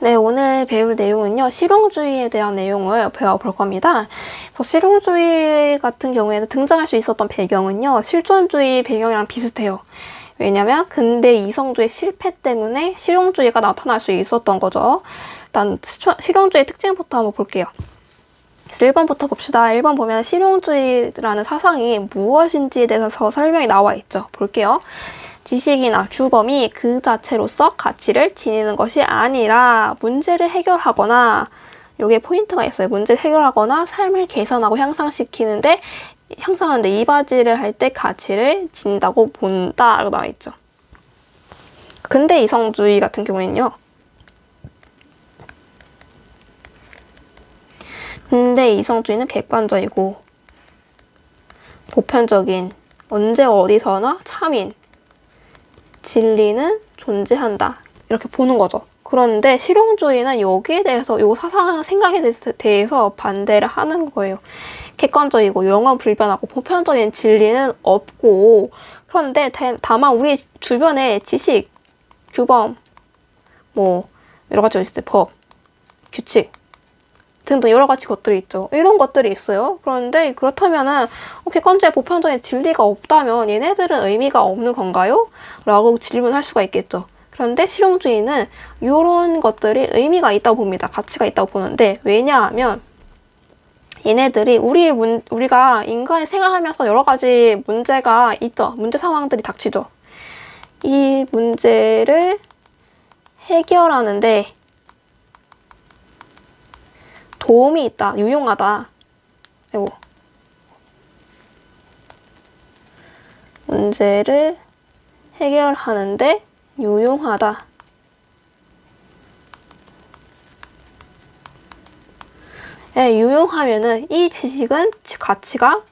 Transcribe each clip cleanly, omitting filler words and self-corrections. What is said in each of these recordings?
네, 오늘 배울 내용은요, 실용주의에 대한 내용을 배워볼 겁니다. 그래서 실용주의 같은 경우에는 등장할 수 있었던 배경은요, 실존주의 배경이랑 비슷해요. 왜냐면 근대 이성주의 실패 때문에 실용주의가 나타날 수 있었던 거죠. 일단 실용주의 특징부터 한번 볼게요. 1번부터 봅시다. 1번 보면 실용주의라는 사상이 무엇인지에 대해서 설명이 나와 있죠. 볼게요. 지식이나 규범이 그 자체로서 가치를 지니는 것이 아니라 문제를 해결하거나, 요게 포인트가 있어요. 문제를 해결하거나 삶을 개선하고 향상하는데 이바지를 할 때 가치를 지닌다고 본다 라고 나와 있죠. 근대 이성주의 같은 경우에는요, 근대 이성주의는 객관적이고 보편적인, 언제 어디서나 참인 진리는 존재한다 이렇게 보는 거죠. 그런데 실용주의는 여기에 대해서, 요 사상 생각에 대해서 반대를 하는 거예요. 객관적이고 영원 불변하고 보편적인 진리는 없고, 그런데 다만 우리 주변에 지식, 규범, 뭐 여러 가지가 있어요. 법, 규칙 등등 여러 가지 것들이 있죠. 이런 것들이 있어요. 그런데 그렇다면은 객관적인 보편적인 진리가 없다면 얘네들은 의미가 없는 건가요? 라고 질문할 수가 있겠죠. 그런데 실용주의는 이런 것들이 의미가 있다고 봅니다. 가치가 있다고 보는데, 왜냐하면 얘네들이 우리가 인간이 생활하면서 여러 가지 문제가 있죠. 문제 상황들이 닥치죠. 이 문제를 해결하는데 도움이 있다, 유용하다. 문제를 해결하는데 유용하다. 예, 유용하면은 이 지식은 가치가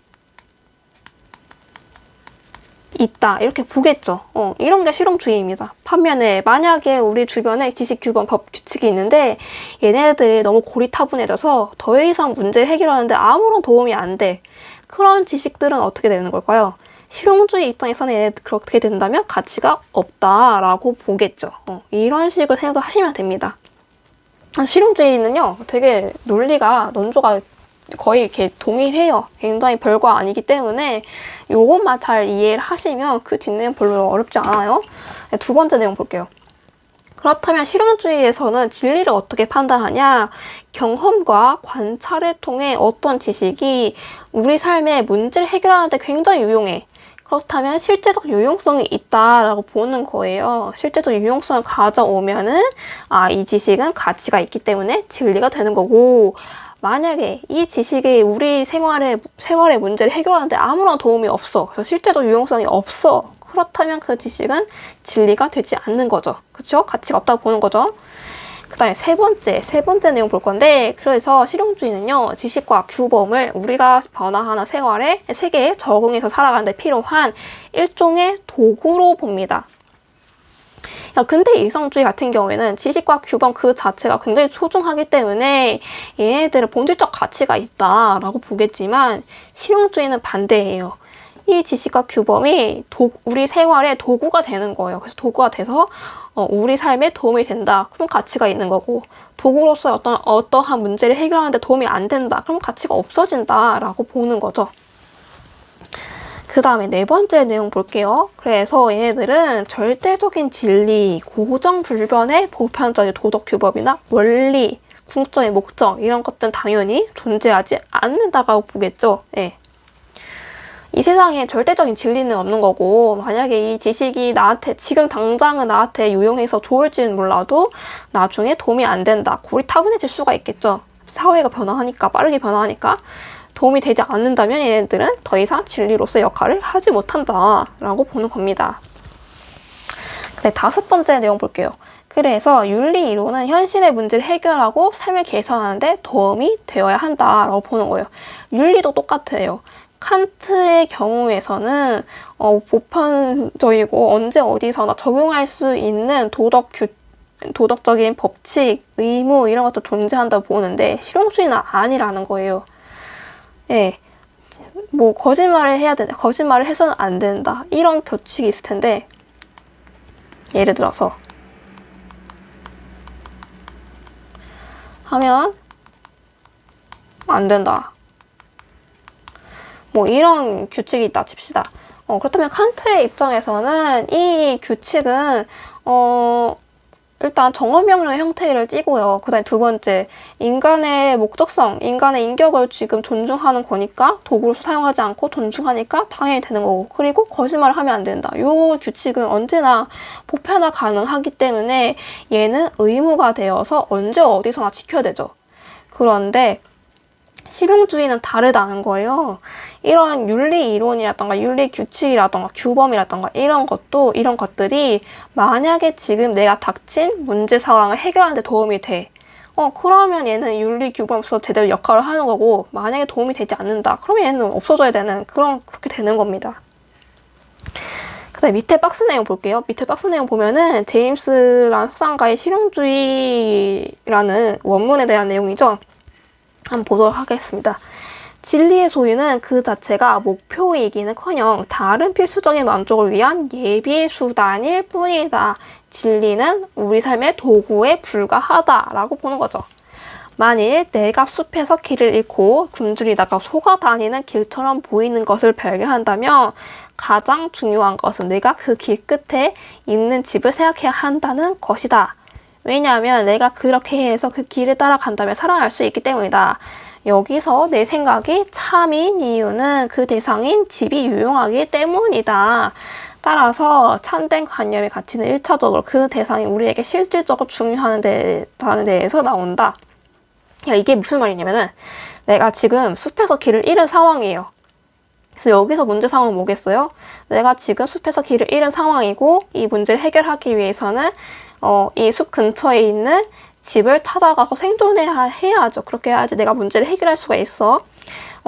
있다 이렇게 보겠죠. 이런 게 실용주의입니다. 반면에 만약에 우리 주변에 지식, 규범, 법, 규칙이 있는데 얘네들이 너무 고리타분해져서 더 이상 문제를 해결하는데 아무런 도움이 안 돼. 그런 지식들은 어떻게 되는 걸까요? 실용주의 입장에서는 얘네들 그렇게 된다면 가치가 없다라고 보겠죠. 이런 식으로 생각하시면 됩니다. 실용주의는요, 되게 논조가 거의 이렇게 동일해요. 굉장히 별거 아니기 때문에 요것만 잘 이해를 하시면 그 뒷내용 별로 어렵지 않아요. 두 번째 내용 볼게요. 그렇다면 실용주의에서는 진리를 어떻게 판단하냐? 경험과 관찰을 통해 어떤 지식이 우리 삶의 문제를 해결하는 데 굉장히 유용해. 그렇다면 실제적 유용성이 있다라고 보는 거예요. 실제적 유용성을 가져오면은 이 지식은 가치가 있기 때문에 진리가 되는 거고, 만약에 이 지식이 우리 생활의 문제를 해결하는데 아무런 도움이 없어. 그래서 실제적 유용성이 없어. 그렇다면 그 지식은 진리가 되지 않는 거죠. 그쵸? 가치가 없다고 보는 거죠. 그 다음에 세 번째 내용 볼 건데, 그래서 실용주의는요, 지식과 규범을 우리가 변화하는 생활의 세계에 적응해서 살아가는 데 필요한 일종의 도구로 봅니다. 근대 이성주의 같은 경우에는 지식과 규범 그 자체가 굉장히 소중하기 때문에 얘네들은 본질적 가치가 있다라고 보겠지만, 실용주의는 반대예요. 이 지식과 규범이 우리 생활의 도구가 되는 거예요. 그래서 도구가 돼서 우리 삶에 도움이 된다. 그럼 가치가 있는 거고, 도구로서 어떠한 문제를 해결하는데 도움이 안 된다. 그럼 가치가 없어진다라고 보는 거죠. 그 다음에 네 번째 내용 볼게요. 그래서 얘네들은 절대적인 진리, 고정불변의 보편적인 도덕 규범이나 원리, 궁극적인 목적 이런 것들은 당연히 존재하지 않는다고 보겠죠. 네. 이 세상에 절대적인 진리는 없는 거고, 만약에 이 지식이 지금 당장은 나한테 유용해서 좋을지는 몰라도 나중에 도움이 안 된다. 고리타분해질 수가 있겠죠. 사회가 변화하니까, 빠르게 변화하니까. 도움이 되지 않는다면 얘네들은 더 이상 진리로서의 역할을 하지 못한다라고 보는 겁니다. 네, 다섯 번째 내용 볼게요. 그래서 윤리 이론은 현실의 문제를 해결하고 삶을 개선하는 데 도움이 되어야 한다라고 보는 거예요. 윤리도 똑같아요. 칸트의 경우에서는 보편적이고 언제 어디서나 적용할 수 있는 도덕적인 법칙, 의무 이런 것도 존재한다고 보는데, 실용주의는 아니라는 거예요. 예, 뭐 거짓말을 해서는 안 된다. 이런 규칙이 있을 텐데, 예를 들어서 하면 안 된다. 뭐 이런 규칙이 있다 칩시다. 그렇다면 칸트의 입장에서는 이 규칙은 일단 정언명령 형태를 띠고요. 그 다음에 두 번째, 인간의 목적성, 인간의 인격을 지금 존중하는 거니까 도구를 사용하지 않고 존중하니까 당연히 되는 거고, 그리고 거짓말을 하면 안 된다. 이 규칙은 언제나 보편화 가능하기 때문에 얘는 의무가 되어서 언제 어디서나 지켜야 되죠. 그런데 실용주의는 다르다는 거예요. 이런 윤리 이론이라던가 윤리 규칙이라던가 규범이라던가 이런 것들이 만약에 지금 내가 닥친 문제 상황을 해결하는 데 도움이 돼. 그러면 얘는 윤리 규범으로서 제대로 역할을 하는 거고, 만약에 도움이 되지 않는다. 그러면 얘는 없어져야 되는 그렇게 되는 겁니다. 그 다음에 밑에 박스 내용 볼게요. 밑에 박스 내용 보면은 제임스라는 석상가의 실용주의라는 원문에 대한 내용이죠. 한번 보도록 하겠습니다. 진리의 소유는 그 자체가 목표이기는커녕 다른 필수적인 만족을 위한 예비 수단일 뿐이다. 진리는 우리 삶의 도구에 불과하다라고 보는 거죠. 만일 내가 숲에서 길을 잃고 굶주리다가 소가 다니는 길처럼 보이는 것을 발견한다면 가장 중요한 것은 내가 그 길 끝에 있는 집을 생각해야 한다는 것이다. 왜냐하면 내가 그렇게 해서 그 길을 따라간다면 살아날 수 있기 때문이다. 여기서 내 생각이 참인 이유는 그 대상인 집이 유용하기 때문이다. 따라서 참된 관념의 가치는 1차적으로 그 대상이 우리에게 실질적으로 중요하다는 데에서 나온다. 이게 무슨 말이냐면은 내가 지금 숲에서 길을 잃은 상황이에요. 그래서 여기서 문제 상황은 뭐겠어요? 내가 지금 숲에서 길을 잃은 상황이고 이 문제를 해결하기 위해서는 이 숲 근처에 있는 집을 찾아가서 생존해야죠. 그렇게 해야지 내가 문제를 해결할 수가 있어.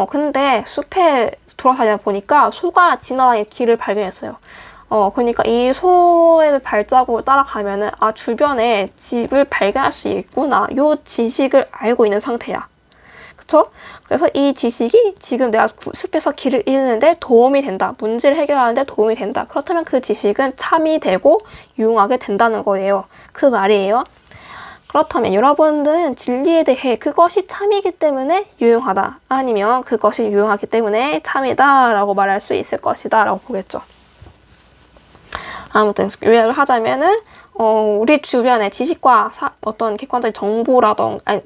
근데 숲에 돌아다니다 보니까 소가 지나다니는 길을 발견했어요. 그러니까 이 소의 발자국을 따라가면은 주변에 집을 발견할 수 있구나. 요 지식을 알고 있는 상태야. 그쵸? 그래서 이 지식이 지금 내가 숲에서 길을 잃는데 도움이 된다. 문제를 해결하는데 도움이 된다. 그렇다면 그 지식은 참이 되고 유용하게 된다는 거예요. 그 말이에요. 그렇다면 여러분들은 진리에 대해 그것이 참이기 때문에 유용하다. 아니면 그것이 유용하기 때문에 참이다 라고 말할 수 있을 것이다 라고 보겠죠. 아무튼 요약을 하자면은 우리 주변에 지식과 어떤 객관적인 정보라던가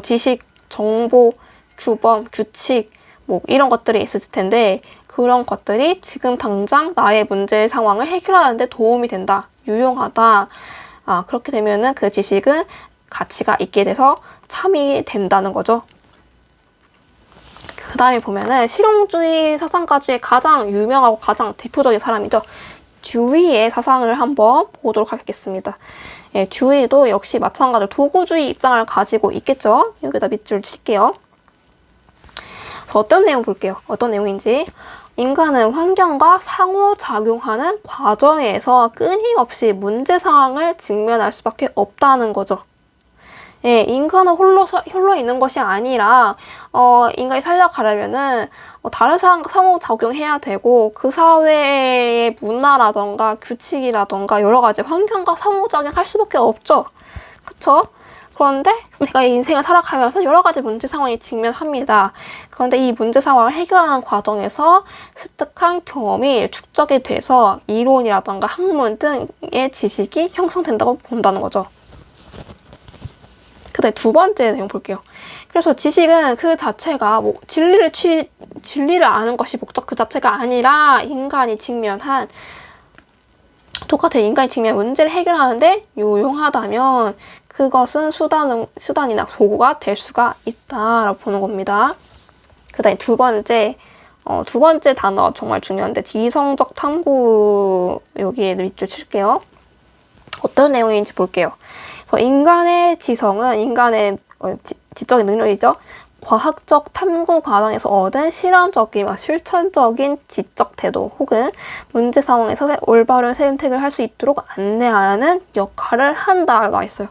지식, 정보, 규범, 규칙 이런 것들이 있을 텐데 그런 것들이 지금 당장 나의 문제 상황을 해결하는데 도움이 된다. 유용하다. 그렇게 되면은 그 지식은 가치가 있게 돼서 참이 된다는 거죠. 그 다음에 보면은 실용주의 사상가 중에 가장 유명하고 가장 대표적인 사람이죠. 듀이의 사상을 한번 보도록 하겠습니다. 듀이도 역시 마찬가지로 도구주의 입장을 가지고 있겠죠. 여기다 밑줄 칠게요. 그래서 어떤 내용 볼게요. 어떤 내용인지. 인간은 환경과 상호작용하는 과정에서 끊임없이 문제 상황을 직면할 수밖에 없다는 거죠. 인간은 홀로 있는 것이 아니라 인간이 살려가려면은 다른 상호작용해야 되고 그 사회의 문화라던가 규칙이라던가 여러 가지 환경과 상호작용할 수밖에 없죠. 그쵸? 그런데 내가 인생을 살아가면서 여러 가지 문제 상황에 직면합니다. 그런데 이 문제 상황을 해결하는 과정에서 습득한 경험이 축적이 돼서 이론이라던가 학문 등의 지식이 형성된다고 본다는 거죠. 그 다음에 두 번째 내용 볼게요. 그래서 지식은 그 자체가 진리를 아는 것이 목적 그 자체가 아니라 인간이 직면한 문제를 해결하는데 유용하다면 그것은 수단이나 도구가 될 수가 있다라고 보는 겁니다. 그 다음에 두 번째 단어 정말 중요한데 지성적 탐구 여기에 밑줄 칠게요. 어떤 내용인지 볼게요. 그래서 인간의 지성은 인간의 지적인 능력이죠. 과학적 탐구 과정에서 얻은 실험적이며 실천적인 지적 태도 혹은 문제 상황에서 올바른 선택을 할 수 있도록 안내하는 역할을 한다라고 나와 있어요.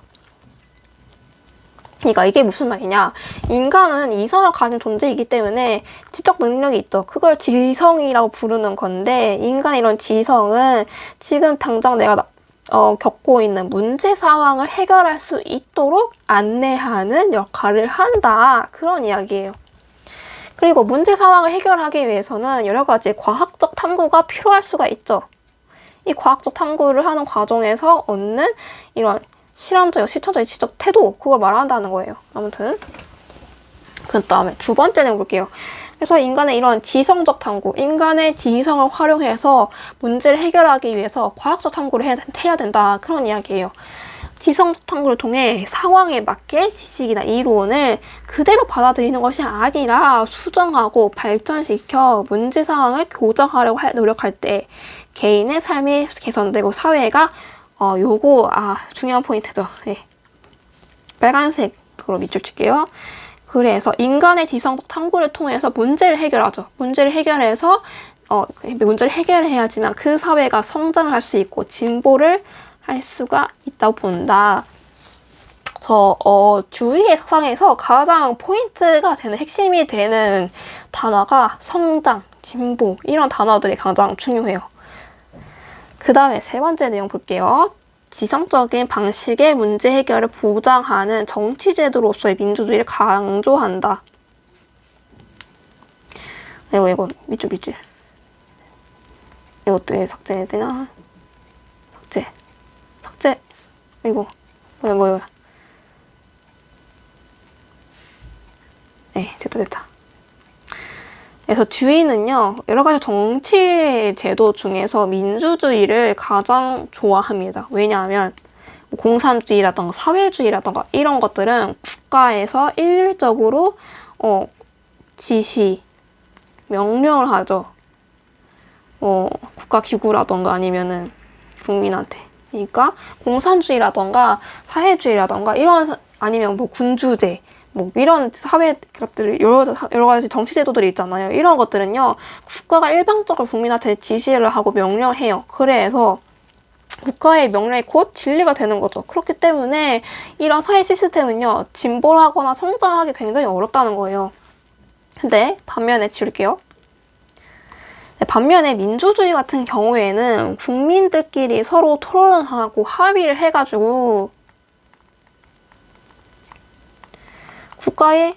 그러니까 이게 무슨 말이냐. 인간은 이성을 가진 존재이기 때문에 지적 능력이 있죠. 그걸 지성이라고 부르는 건데 인간의 이런 지성은 지금 당장 내가 겪고 있는 문제 상황을 해결할 수 있도록 안내하는 역할을 한다. 그런 이야기예요. 그리고 문제 상황을 해결하기 위해서는 여러 가지 과학적 탐구가 필요할 수가 있죠. 이 과학적 탐구를 하는 과정에서 얻는 이런 실험적, 실천적, 지적 태도, 그걸 말한다는 거예요. 아무튼 그 다음에 두 번째 내용 볼게요. 그래서 인간의 이런 지성적 탐구, 인간의 지성을 활용해서 문제를 해결하기 위해서 과학적 탐구를 해야 된다. 그런 이야기예요. 지성적 탐구를 통해 상황에 맞게 지식이나 이론을 그대로 받아들이는 것이 아니라 수정하고 발전시켜 문제 상황을 교정하려고 노력할 때 개인의 삶이 개선되고 사회가 중요한 포인트죠. 네. 빨간색으로 밑줄 칠게요. 그래서 인간의 지성적 탐구를 통해서 문제를 해결하죠. 문제를 해결해서 문제를 해결해야지만 그 사회가 성장할 수 있고 진보를 할 수가 있다고 본다. 주위의 석상에서 가장 포인트가 되는 핵심이 되는 단어가 성장, 진보 이런 단어들이 가장 중요해요. 그 다음에 세 번째 내용 볼게요. 지성적인 방식의 문제 해결을 보장하는 정치제도로서의 민주주의를 강조한다. 이거 밑줄. 이거 어떻게 삭제해야 되나? 삭제. 이거 뭐야. 네, 됐다. 그래서 주인은요, 여러 가지 정치 제도 중에서 민주주의를 가장 좋아합니다. 왜냐하면 공산주의라던가 사회주의라던가 이런 것들은 국가에서 일률적으로 지시, 명령을 하죠. 국가기구라던가 아니면은 국민한테. 그러니까 공산주의라던가 사회주의라던가 이런 아니면 군주제 이런 사회 것들 여러 가지 정치 제도들이 있잖아요. 이런 것들은요 국가가 일방적으로 국민한테 지시를 하고 명령해요. 그래서 국가의 명령이 곧 진리가 되는 거죠. 그렇기 때문에 이런 사회 시스템은요 진보를 하거나 성장하기 굉장히 어렵다는 거예요. 근데 반면에 지울게요. 반면에 민주주의 같은 경우에는 국민들끼리 서로 토론하고 합의를 해가지고 국가의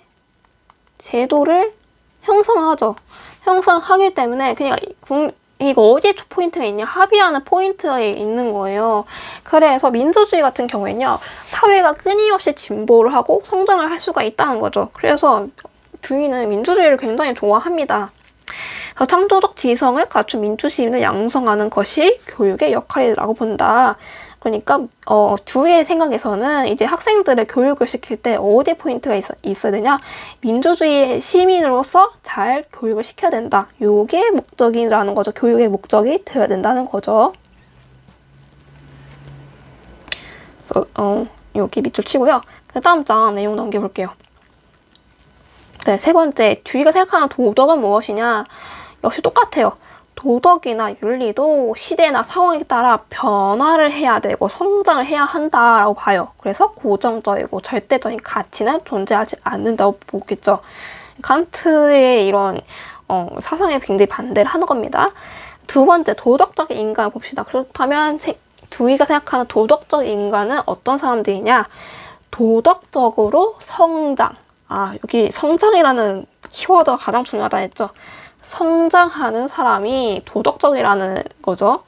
제도를 형성하죠. 형성하기 때문에 그냥 이거 어디에 포인트가 있냐? 합의하는 포인트에 있는 거예요. 그래서 민주주의 같은 경우에는요. 사회가 끊임없이 진보를 하고 성장을 할 수가 있다는 거죠. 그래서 주인은 민주주의를 굉장히 좋아합니다. 창조적 지성을 갖춘 민주시민을 양성하는 것이 교육의 역할이라고 본다. 그러니까 주의 생각에서는 이제 학생들의 교육을 시킬 때 어디에 포인트가 있어야 되냐? 민주주의 시민으로서 잘 교육을 시켜야 된다. 요게 목적이라는 거죠. 교육의 목적이 되어야 된다는 거죠. 그래서 여기 밑줄 치고요. 그 다음 장 내용 넘겨볼게요. 네, 세 번째, 주의가 생각하는 도덕은 무엇이냐? 역시 똑같아요. 도덕이나 윤리도 시대나 상황에 따라 변화를 해야 되고 성장을 해야 한다라고 봐요. 그래서 고정적이고 절대적인 가치는 존재하지 않는다고 보겠죠. 칸트의 이런 사상에 굉장히 반대를 하는 겁니다. 두 번째, 도덕적인 인간을 봅시다. 그렇다면 두이가 생각하는 도덕적 인간은 어떤 사람들이냐? 도덕적으로 성장. 여기 성장이라는 키워드가 가장 중요하다 했죠. 성장하는 사람이 도덕적이라는 거죠.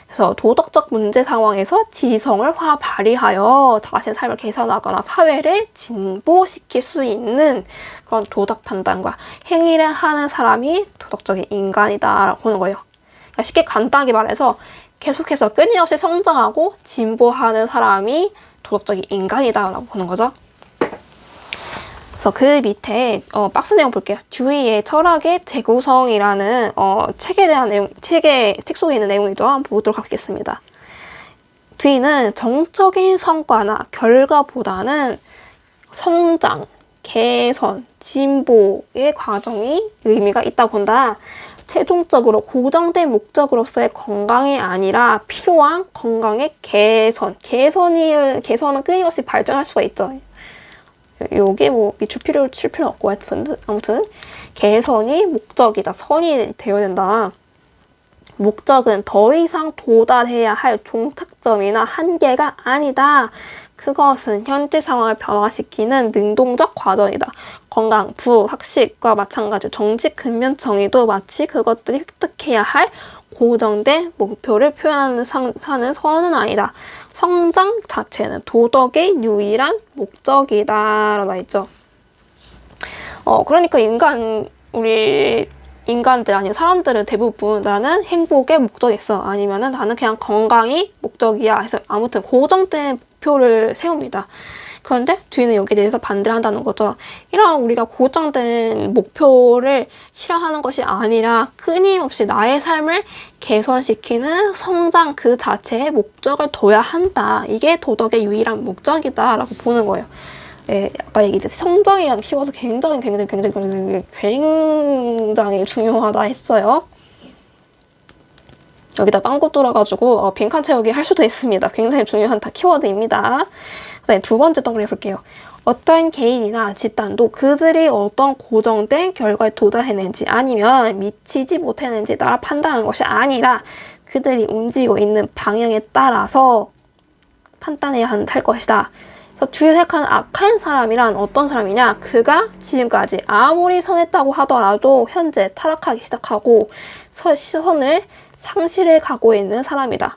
그래서 도덕적 문제 상황에서 지성을 발휘하여 자신의 삶을 개선하거나 사회를 진보시킬 수 있는 그런 도덕 판단과 행위를 하는 사람이 도덕적인 인간이다라고 보는 거예요. 그러니까 쉽게 간단하게 말해서 계속해서 끊임없이 성장하고 진보하는 사람이 도덕적인 인간이다라고 보는 거죠. 그래서 그 밑에 박스 내용 볼게요. 주의의 철학의 재구성이라는 책에 대한 내용, 책 속에 있는 내용이죠. 한번 보도록 하겠습니다. 주의는 정적인 성과나 결과보다는 성장, 개선, 진보의 과정이 의미가 있다고 본다. 최종적으로 고정된 목적으로서의 건강이 아니라 필요한 건강의 개선. 개선은 끊임없이 발전할 수가 있죠. 요게 밑줄 칠 필요 없고 아무튼 개선이 목적이다. 선이 되어야 된다. 목적은 더 이상 도달해야 할 종착점이나 한계가 아니다. 그것은 현재 상황을 변화시키는 능동적 과정이다. 건강, 부, 학식과 마찬가지로 정치 근면 정의도 마치 그것들이 획득해야 할 고정된 목표를 표현하는 사는 선은 아니다. 성장 자체는 도덕의 유일한 목적이다. 라고 나있죠. 그러니까 우리 인간들 아니면 사람들은 대부분 나는 행복의 목적이 있어. 아니면은 나는 그냥 건강이 목적이야. 해서 아무튼 고정된 목표를 세웁니다. 그런데 뒤는 여기에 대해서 반대를 한다는 거죠. 이런 우리가 고정된 목표를 실현하는 것이 아니라 끊임없이 나의 삶을 개선시키는 성장 그 자체의 목적을 둬야 한다. 이게 도덕의 유일한 목적이다라고 보는 거예요. 예, 아까 얘기했듯이 성장이라는 키워드 굉장히 중요하다 했어요. 여기다 빵꾸 뚫어가지고 빈칸 채우기 할 수도 있습니다. 굉장히 중요한 키워드입니다. 네, 두 번째 덩어리 볼게요. 어떤 개인이나 집단도 그들이 어떤 고정된 결과에 도달했는지 아니면 미치지 못했는지에 따라 판단하는 것이 아니라 그들이 움직이고 있는 방향에 따라서 판단해야 할 것이다. 그래서 주위에 생각하는 악한 사람이란 어떤 사람이냐? 그가 지금까지 아무리 선했다고 하더라도 현재 타락하기 시작하고 선을 상실해 가고 있는 사람이다.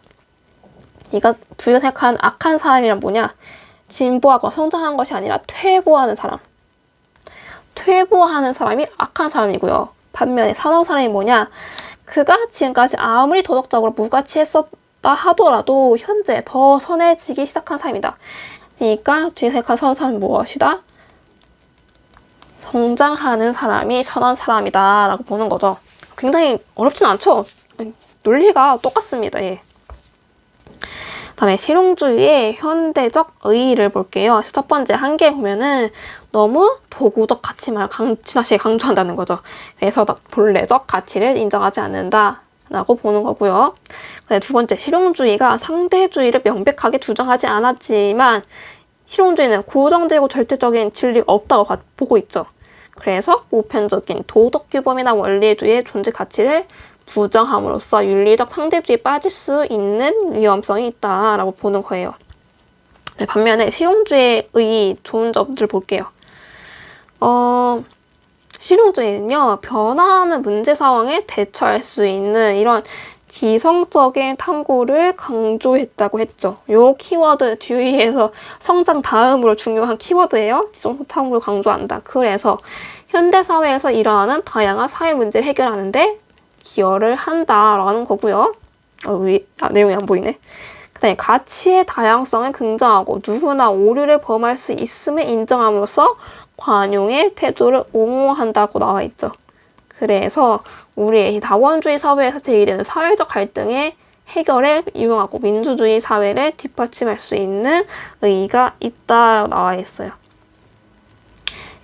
이가 주위에 생각하는 악한 사람이란 뭐냐? 진보하거나 성장하는 것이 아니라 퇴보하는 사람. 퇴보하는 사람이 악한 사람이고요. 반면에 선한 사람이 뭐냐? 그가 지금까지 아무리 도덕적으로 무가치했었다 하더라도 현재 더 선해지기 시작한 사람이다. 그러니까 뒤에 생각한 선한 사람은 무엇이다? 성장하는 사람이 선한 사람이다 라고 보는 거죠. 굉장히 어렵진 않죠? 논리가 똑같습니다. 예. 다음에 실용주의의 현대적 의의를 볼게요. 그래서 첫 번째 한계 보면은 너무 도구적 가치만 지나치게 강조한다는 거죠. 그래서 본래적 가치를 인정하지 않는다라고 보는 거고요. 두 번째, 실용주의가 상대주의를 명백하게 주장하지 않았지만 실용주의는 고정되고 절대적인 진리가 없다고 보고 있죠. 그래서 보편적인 도덕규범이나 원리주의의 존재 가치를 부정함으로써 윤리적 상대주의에 빠질 수 있는 위험성이 있다라고 보는 거예요. 네, 반면에 실용주의의 좋은 점들 볼게요. 실용주의는요, 변화하는 문제 상황에 대처할 수 있는 이런 지성적인 탐구를 강조했다고 했죠. 요 키워드 뒤에서 성장 다음으로 중요한 키워드예요. 지성적 탐구를 강조한다. 그래서 현대사회에서 일어나는 다양한 사회 문제를 해결하는데 기여를 한다라는 거고요. 내용이 안 보이네. 그다음에 가치의 다양성을 긍정하고 누구나 오류를 범할 수 있음을 인정함으로써 관용의 태도를 옹호한다고 나와 있죠. 그래서 우리의 다원주의 사회에서 제기되는 사회적 갈등의 해결에 이용하고 민주주의 사회를 뒷받침할 수 있는 의의가 있다라고 나와 있어요.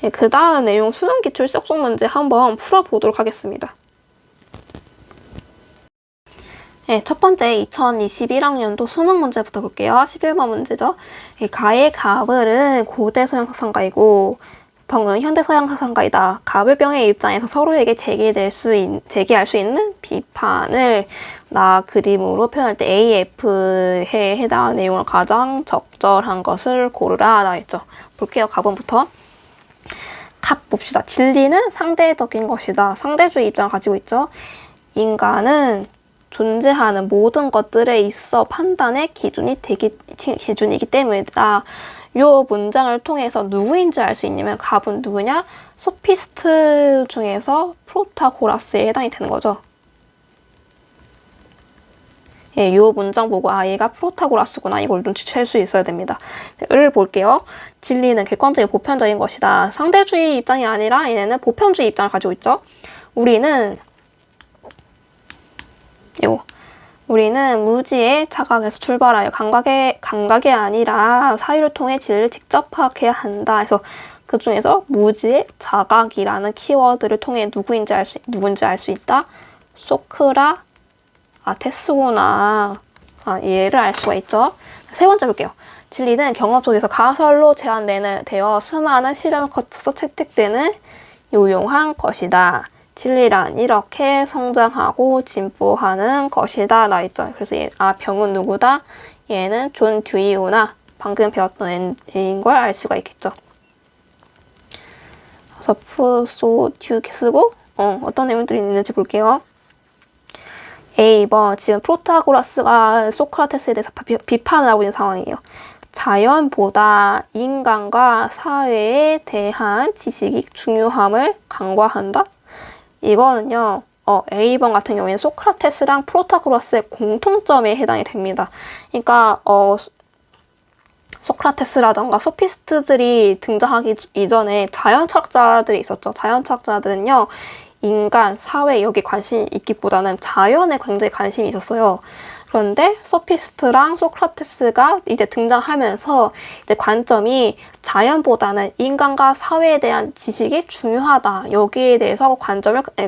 예, 그 다음 내용 수능 기출 썩속 문제 한번 풀어보도록 하겠습니다. 네, 첫 번째 2021학년도 수능 문제부터 볼게요. 11번 문제죠. 가의 가불은 고대 서양 사상가이고 병은 현대 서양 사상가이다. 가불병의 입장에서 서로에게 제기할 수 있는 비판을 그림으로 표현할 때 AF에 해당하는 내용을 가장 적절한 것을 고르라 나와있죠. 볼게요. 가본부터. 갑 봅시다. 진리는 상대적인 것이다. 상대주의 입장을 가지고 있죠. 인간은 존재하는 모든 것들에 있어 판단의 기준이기 때문이다. 이 문장을 통해서 누구인지 알 수 있냐면 갑은 누구냐? 소피스트 중에서 프로타고라스에 해당이 되는 거죠. 예, 이 문장 보고 얘가 프로타고라스구나 이걸 눈치챌 수 있어야 됩니다. 을 볼게요. 진리는 객관적이고 보편적인 것이다. 상대주의 입장이 아니라 얘네는 보편주의 입장을 가지고 있죠. 우리는 무지의 자각에서 출발하여 감각이 아니라 사유를 통해 진리를 직접 파악해야 한다. 그래서 그 중에서 무지의 자각이라는 키워드를 통해 누군지 알 수 있다. 소크라테스구나. 얘를 알 수가 있죠. 세 번째 볼게요. 진리는 경험 속에서 가설로 제한되어 수많은 실험을 거쳐서 채택되는 유용한 것이다. 진리란 이렇게 성장하고 진보하는 것이다 나있죠. 그래서 병은 누구다? 얘는 존 듀이구나. 방금 배웠던 애인 걸 알 수가 있겠죠. 그래서 푸소 듀 쓰고 어떤 내용들이 있는지 볼게요. A번 지금 프로타고라스가 소크라테스에 대해서 비판을 하고 있는 상황이에요. 자연보다 인간과 사회에 대한 지식이 중요함을 간과한다? 이거는요. A번 같은 경우에는 소크라테스랑 프로타고라스의 공통점에 해당이 됩니다. 그러니까 소크라테스라던가 소피스트들이 등장하기 이전에 자연철학자들이 있었죠. 자연철학자들은요. 인간, 사회 여기 관심이 있기보다는 자연에 굉장히 관심이 있었어요. 그런데 소피스트랑 소크라테스가 이제 등장하면서 이제 관점이 자연보다는 인간과 사회에 대한 지식이 중요하다. 여기에 대해서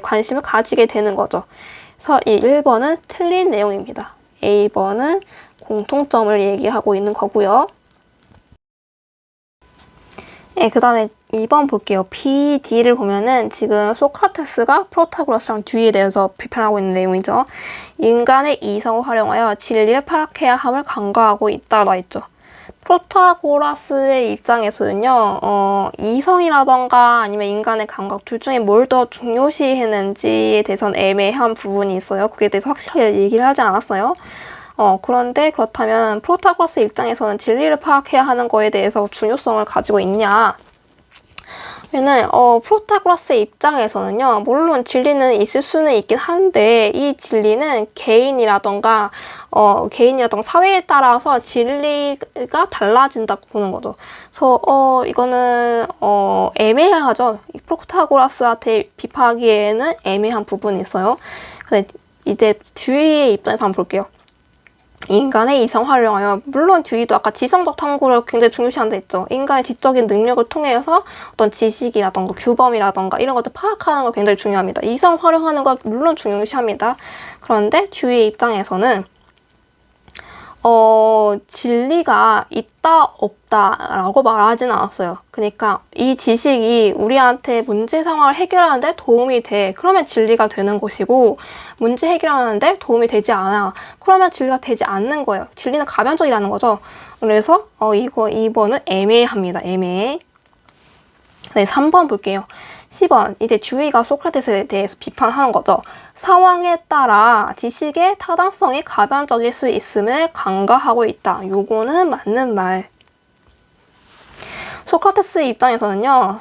관심을 가지게 되는 거죠. 그래서 이 1번은 틀린 내용입니다. A번은 공통점을 얘기하고 있는 거고요. 네, 그 다음에 2번 볼게요. B, D를 보면은 지금 소크라테스가 프로타고라스랑 듀이에 대해서 비판하고 있는 내용이죠. 인간의 이성을 활용하여 진리를 파악해야 함을 간과하고 있다고 있죠. 프로타고라스의 입장에서는요, 이성이라던가 아니면 인간의 감각 둘 중에 뭘 더 중요시했는지에 대해서는 애매한 부분이 있어요. 그에 대해서 확실하게 얘기를 하지 않았어요. 그런데 그렇다면 프로타고라스 입장에서는 진리를 파악해야 하는 거에 대해서 중요성을 가지고 있냐? 그러면은 프로타고라스의 입장에서는요. 물론 진리는 있을 수는 있긴 한데 이 진리는 개인이라던가 사회에 따라서 진리가 달라진다고 보는 거죠. 그래서 이거는 애매하죠. 프로타고라스한테 비판하기에는 애매한 부분이 있어요. 근데 이제 듀이의 입장에서 한번 볼게요. 인간의 이성 활용하여 물론 듀이도 아까 지성적 탐구를 굉장히 중요시한다 했죠. 인간의 지적인 능력을 통해서 어떤 지식이라던가 규범이라던가 이런 것들 파악하는 걸 굉장히 중요합니다. 이성 활용하는 건 물론 중요시합니다. 그런데 듀이의 입장에서는 진리가 있다 없다라고 말하지는 않았어요. 그러니까 이 지식이 우리한테 문제 상황을 해결하는데 도움이 돼. 그러면 진리가 되는 것이고 문제 해결하는데 도움이 되지 않아. 그러면 진리가 되지 않는 거예요. 진리는 가변적이라는 거죠. 그래서 이거 2번은 애매합니다. 애매해. 네, 3번 볼게요. 10번 이제 듀이가 소크라테스에 대해서 비판하는 거죠. 상황에 따라 지식의 타당성이 가변적일 수 있음을 간과하고 있다. 요거는 맞는 말. 소크라테스 입장에서는요.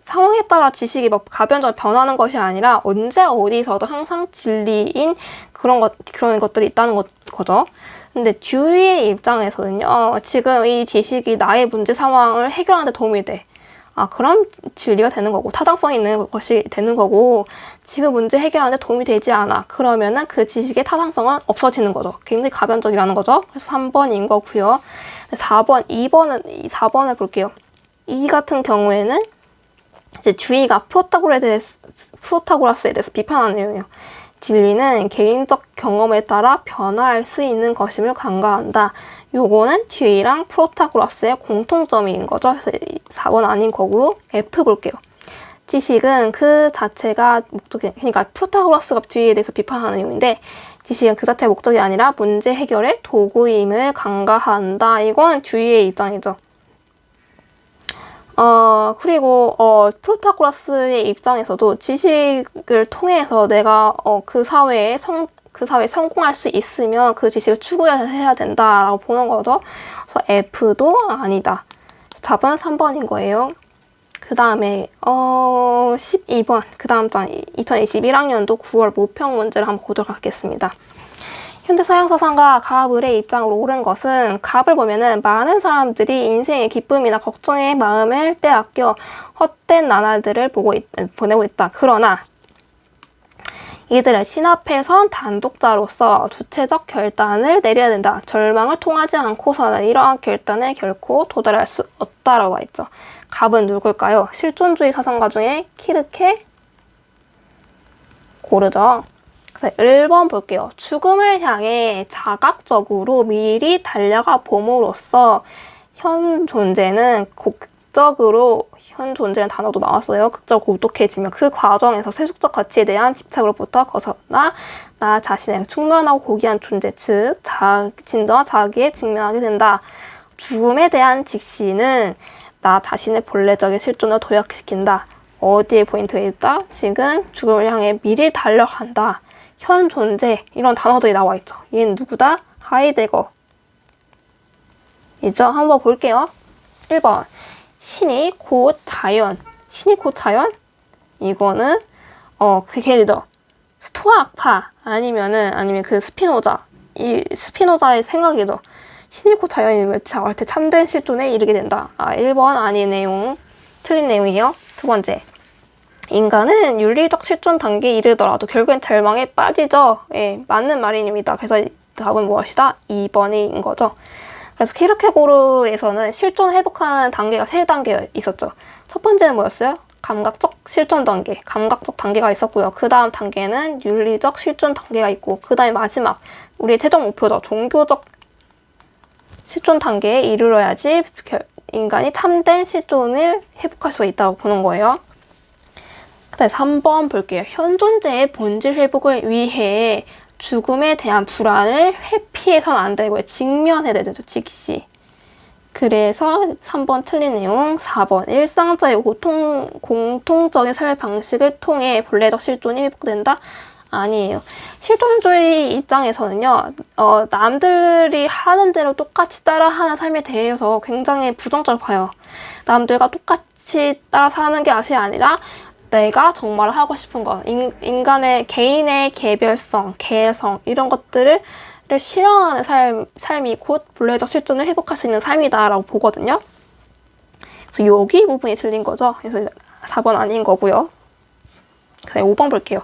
상황에 따라 지식이 가변적으로 변하는 것이 아니라 언제 어디서도 항상 진리인 그런 것들이 있다는 거죠. 근데 듀이의 입장에서는요. 지금 이 지식이 나의 문제 상황을 해결하는 데 도움이 돼. 그럼 진리가 되는 거고 타당성이 있는 것이 되는 거고 지금 문제 해결하는데 도움이 되지 않아. 그러면은 그 지식의 타당성은 없어지는 거죠. 굉장히 가변적이라는 거죠. 그래서 3번인 거고요. 4번을 볼게요. 이 같은 경우에는 이제 듀이가 프로타고라스에 대해서 비판하는 내용이에요. 진리는 개인적 경험에 따라 변화할 수 있는 것임을 간과한다. 요거는 듀이랑 프로타고라스의 공통점인 거죠. 그래서 4번 아닌 거고 F 볼게요. 지식은 그 자체가 목적이, 그러니까 프로타고라스가 듀이에 대해서 비판하는 내용인데 지식은 그 자체가 목적이 아니라 문제 해결의 도구임을 간과한다. 이건 듀이의 입장이죠. 그리고 프로타고라스의 입장에서도 지식을 통해서 내가 그 사회에 성공할 수 있으면 그 지식을 추구해야 된다라고 보는 거죠. 그래서 F도 아니다. 답은 3번인 거예요. 그 다음에 12번 그 다음 장 2021학년도 9월 모평 문제를 한번 보도록 하겠습니다. 현대 서양사상가 가브의 입장으로 옳은 것은 갑을 보면은 많은 사람들이 인생의 기쁨이나 걱정의 마음을 빼앗겨 헛된 나날들을 보내고 있다. 그러나 이들을 신앞에선 단독자로서 주체적 결단을 내려야 된다. 절망을 통하지 않고서는 이러한 결단에 결코 도달할 수 없다라고 했죠. 갑은 누굴까요? 실존주의 사상가 중에 키르케 고르죠. 1번 볼게요. 죽음을 향해 자각적으로 미리 달려가 봄으로써 현 존재는 극적으로 현 존재라는 단어도 나왔어요. 극적 고독해지며 그 과정에서 세속적 가치에 대한 집착으로부터 벗어나 나 자신의 충만하고 고귀한 존재, 즉 진정한 자기에 직면하게 된다. 죽음에 대한 직시는 나 자신의 본래적인 실존을 도약시킨다. 어디에 포인트가 있다? 지금 죽음을 향해 미리 달려간다. 현 존재, 이런 단어들이 나와 있죠. 얘는 누구다? 하이데거. 이죠? 한번 볼게요. 1번. 신이 곧 자연. 신이 곧 자연? 이거는 그게죠. 스토아 학파 아니면 그 스피노자. 이 스피노자의 생각이죠. 신이 곧 자연이면 자한테 참된 실존에 이르게 된다. 1번 아닌 내용, 틀린 내용이에요. 두 번째. 인간은 윤리적 실존 단계에 이르더라도 결국엔 절망에 빠지죠. 예, 맞는 말입니다. 그래서 답은 무엇이다? 2번인 거죠. 그래서 키르케고르에서는 실존을 회복하는 단계가 3단계 있었죠. 첫 번째는 뭐였어요? 감각적 실존 단계, 감각적 단계가 있었고요. 그 다음 단계는 윤리적 실존 단계가 있고, 그 다음에 마지막 우리의 최종 목표죠. 종교적 실존 단계에 이르러야지 인간이 참된 실존을 회복할 수 있다고 보는 거예요. 그다음에 3번 볼게요. 현 존재의 본질 회복을 위해 죽음에 대한 불안을 회피해서는 안 되고요. 직면해야 되죠. 즉시. 그래서 3번 틀린 내용, 4번 일상적인 공통적인 삶의 방식을 통해 본래적 실존이 회복된다? 아니에요. 실존주의 입장에서는요, 남들이 하는 대로 똑같이 따라하는 삶에 대해서 굉장히 부정적으로 봐요. 남들과 똑같이 따라 사는 것이 아니라 내가 정말 하고 싶은 것, 인간의 개인의 개별성, 개성 이런 것들을 실현하는 삶이 곧 본래적 실존을 회복할 수 있는 삶이다라고 보거든요. 그래서 여기 부분이 틀린 거죠. 그래서 4번 아닌 거고요. 그다음에 5번 볼게요.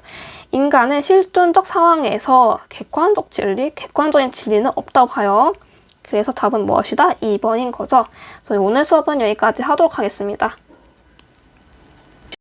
인간은 실존적 상황에서 객관적인 진리는 없다고 봐요. 그래서 답은 무엇이다? 2번인 거죠. 그래서 오늘 수업은 여기까지 하도록 하겠습니다.